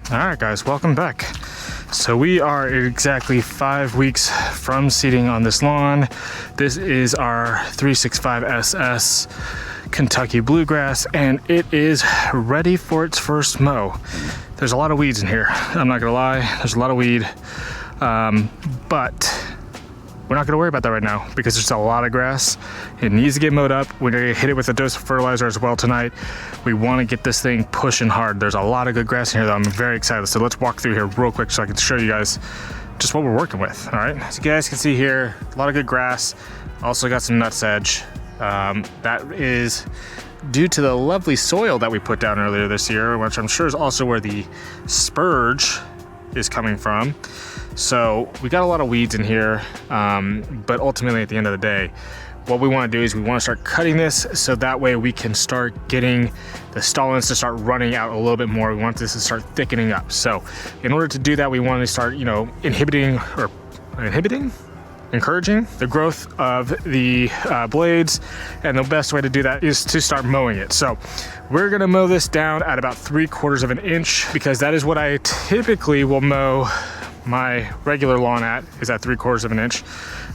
All right, guys, welcome back. So we are exactly 5 weeks from seeding on this lawn. This is our 365 SS Kentucky Bluegrass, and it is ready for its first mow. There's a lot of weeds in here. I'm not gonna lie, there's a lot of weed, but we're not gonna worry about that right now because there's a lot of grass. It needs to get mowed up. We're gonna hit it with a dose of fertilizer as well tonight. We wanna get this thing pushing hard. There's a lot of good grass in here that I'm very excited. So let's walk through here real quick so I can show you guys just what we're working with, all right? So you guys can see here, a lot of good grass. Also got some nutsedge. That is due to the lovely soil that we put down earlier this year, which I'm sure is also where the spurge is coming from. So we got a lot of weeds in here, but ultimately at the end of the day, what we want to do is we want to start cutting this so that way we can start getting the stolons to start running out a little bit more. We want this to start thickening up. So in order to do that, we want to start, encouraging the growth of the blades, and the best way to do that is to start mowing it. So we're gonna mow this down at about 3/4 of an inch because that is what I typically will mow my regular lawn at, is at 3/4 of an inch.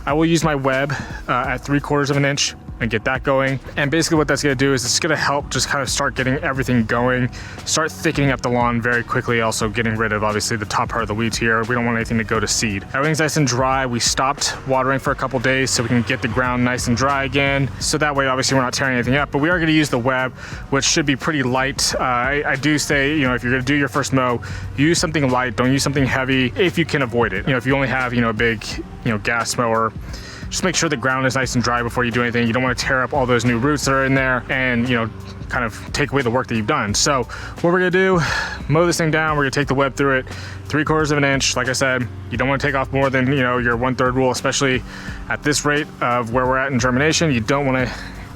I will use my Webb at 3/4 of an inch and get that going. And basically what that's gonna do is it's gonna help just kind of start getting everything going, start thickening up the lawn very quickly, also getting rid of obviously the top part of the weeds here. We don't want anything to go to seed. Everything's nice and dry. We stopped watering for a couple days so we can get the ground nice and dry again. So that way obviously we're not tearing anything up, but we are gonna use the Webb, which should be pretty light. I do say, if you're gonna do your first mow, use something light, don't use something heavy if you can avoid it. If you only have, a big, gas mower, just make sure the ground is nice and dry before you do anything. You don't want to tear up all those new roots that are in there and, kind of take away the work that you've done. So what we're gonna do, mow this thing down. We're gonna take the Webb through it, 3/4 of an inch. Like I said, you don't want to take off more than, your 1/3 rule, especially at this rate of where we're at in germination. You don't want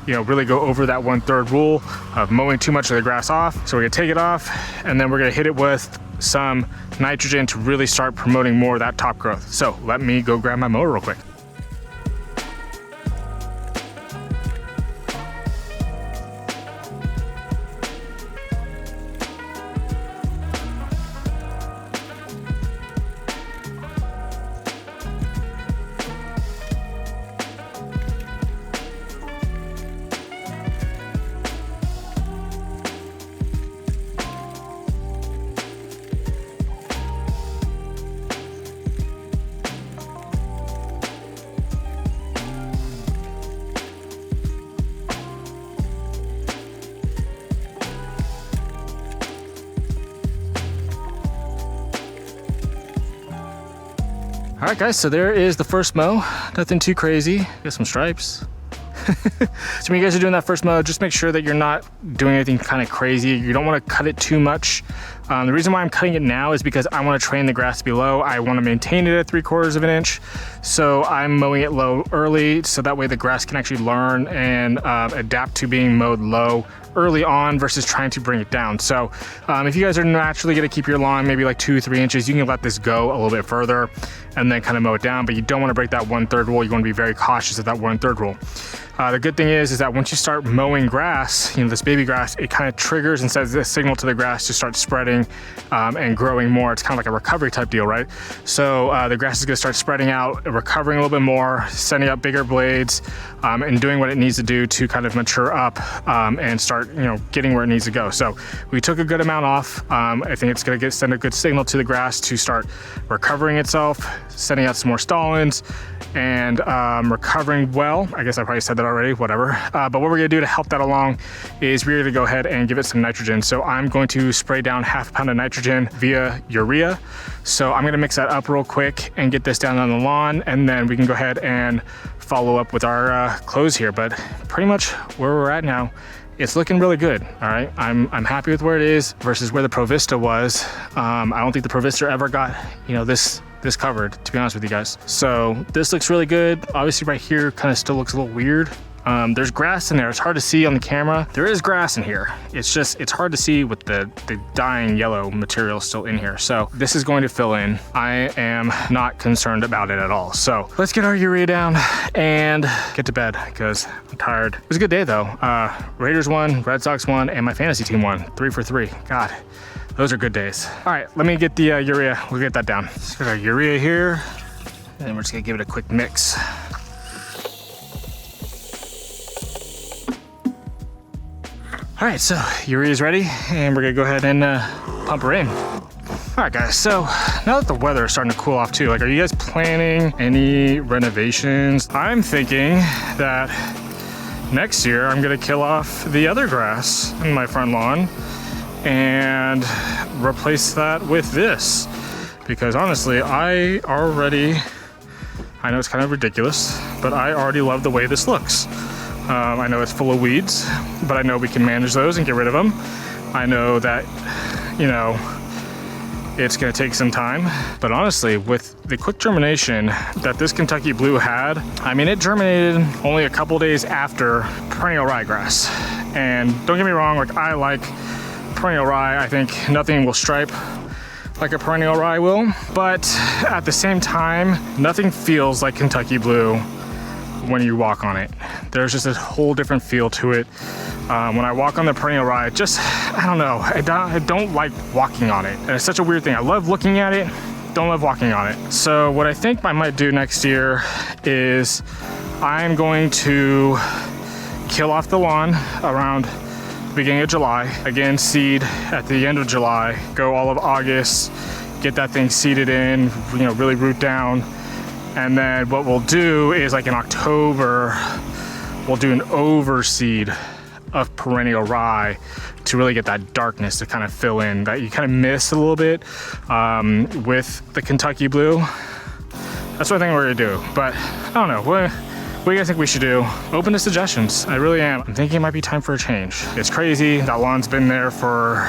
to, really go over that 1/3 rule of mowing too much of the grass off. So we're gonna take it off and then we're gonna hit it with some nitrogen to really start promoting more of that top growth. So let me go grab my mower real quick. All right, guys, so there is the first mow. Nothing too crazy. Got some stripes. So when you guys are doing that first mow, just make sure that you're not doing anything kind of crazy. You don't want to cut it too much. The reason why I'm cutting it now is because I want to train the grass to be low. I want to maintain it at 3/4 of an inch. So I'm mowing it low early so that way the grass can actually learn and adapt to being mowed low early on versus trying to bring it down. So if you guys are naturally gonna keep your lawn maybe like 2-3 inches, you can let this go a little bit further and then kind of mow it down, but you don't wanna break that 1/3 rule. You wanna be very cautious of that 1/3 rule. The good thing is that once you start mowing grass, this baby grass, it kind of triggers and sends this signal to the grass to start spreading and growing more. It's kind of like a recovery type deal, right? So the grass is gonna start spreading out, recovering a little bit more, sending out bigger blades, and doing what it needs to do to kind of mature up and start, getting where it needs to go. So we took a good amount off. I think it's gonna send a good signal to the grass to start recovering itself, sending out some more stolons, and recovering well. I guess I probably said that already, whatever. But what we're gonna do to help that along is we're gonna go ahead and give it some nitrogen. So I'm going to spray down 1/2 pound of nitrogen via urea. So I'm gonna mix that up real quick and get this down on the lawn, and then we can go ahead and follow up with our close here. But pretty much where we're at now, it's looking really good. All right, I'm happy with where it is versus where the Provista was. I don't think the Provista ever got, this covered, to be honest with you guys. So this looks really good. Obviously right here kind of still looks a little weird. There's grass in there. It's hard to see on the camera. There is grass in here. It's hard to see with the dying yellow material still in here. So this is going to fill in. I am not concerned about it at all. So let's get our urea down and get to bed because I'm tired. It was a good day though. Raiders won, Red Sox won, and my fantasy team won. 3 for 3. God. Those are good days. All right, let me get the urea. We'll get that down. Let's get our urea here. And then we're just gonna give it a quick mix. All right, so urea is ready and we're gonna go ahead and pump her in. All right guys, so now that the weather is starting to cool off too, like are you guys planning any renovations? I'm thinking that next year I'm gonna kill off the other grass in my front lawn and replace that with this. Because honestly, I know it's kind of ridiculous, but I already love the way this looks. I know it's full of weeds, but I know we can manage those and get rid of them. I know that, you know, it's gonna take some time, but honestly, with the quick germination that this Kentucky Blue had, I mean, it germinated only a couple days after perennial ryegrass. And don't get me wrong, like I like perennial rye. I think nothing will stripe like a perennial rye will, but at the same time, nothing feels like Kentucky Blue when you walk on it. There's just a whole different feel to it. When I walk on the perennial rye, just, I don't know, I don't like walking on it. And it's such a weird thing. I love looking at it, don't love walking on it. So what I think I might do next year is I'm going to kill off the lawn around the beginning of July. Again, seed at the end of July, go all of August, get that thing seeded in, you know, really root down. And then what we'll do is like in October, we'll do an overseed of perennial rye to really get that darkness to kind of fill in that you kind of miss a little bit with the Kentucky Blue. That's what I think we're gonna do. But I don't know, what do you guys think we should do? Open to suggestions, I really am. I'm thinking it might be time for a change. It's crazy, that lawn's been there for,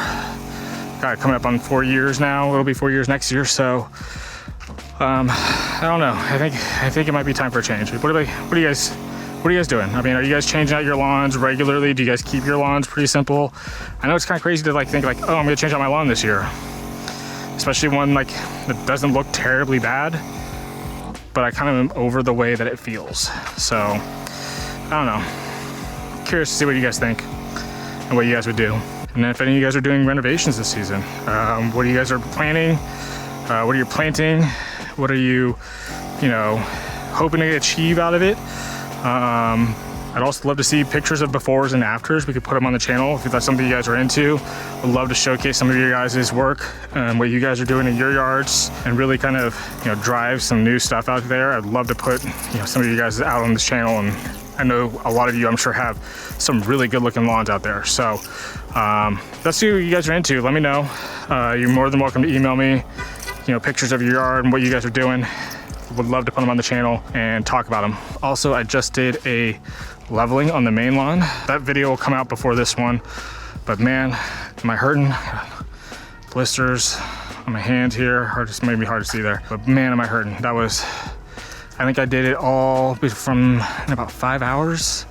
God, coming up on 4 years now. It'll be 4 years next year, so. I don't know. I think it might be time for a change. What are you guys doing? I mean, are you guys changing out your lawns regularly? Do you guys keep your lawns pretty simple? I know it's kind of crazy to like think like, oh, I'm gonna change out my lawn this year, especially one like that doesn't look terribly bad, but I kind of am over the way that it feels. So I don't know. Curious to see what you guys think and what you guys would do. And then if any of you guys are doing renovations this season, what you guys are planning, what are you planting? What are you know, hoping to achieve out of it? I'd also love to see pictures of befores and afters. We could put them on the channel if that's something you guys are into. I'd love to showcase some of your guys' work and what you guys are doing in your yards and really kind of, you know, drive some new stuff out there. I'd love to put, you know, some of you guys out on this channel, and I know a lot of you, I'm sure, have some really good looking lawns out there. So let's see what you guys are into. Let me know. You're more than welcome to email me, you know, pictures of your yard and what you guys are doing. Would love to put them on the channel and talk about them. Also, I just did a leveling on the main lawn. That video will come out before this one, but man, am I hurting? Blisters on my hand here. Just maybe hard to see there, but man, am I hurting. That was, I think I did it all from in about 5 hours,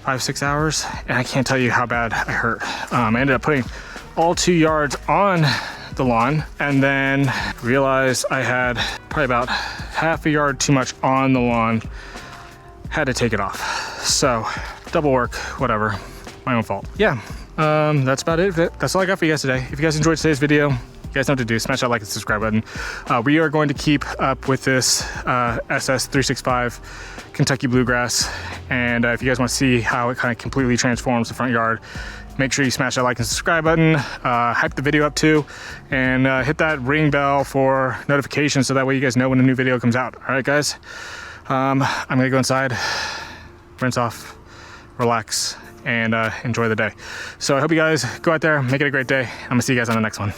5-6 hours, and I can't tell you how bad I hurt. I ended up putting all 2 yards on the lawn and then realized I had probably about half a yard too much on the lawn. Had to take it off. So double work, whatever, my own fault. Yeah, that's about it. That's all I got for you guys today. If you guys enjoyed today's video, you guys know what to do. Smash that like and subscribe button. We are going to keep up with this SS365 Kentucky Bluegrass. And if you guys want to see how it kind of completely transforms the front yard, make sure you smash that like and subscribe button, hype the video up too, and hit that ring bell for notifications so that way you guys know when a new video comes out. All right, guys, I'm gonna go inside, rinse off, relax, and enjoy the day. So I hope you guys go out there, make it a great day. I'm gonna see you guys on the next one.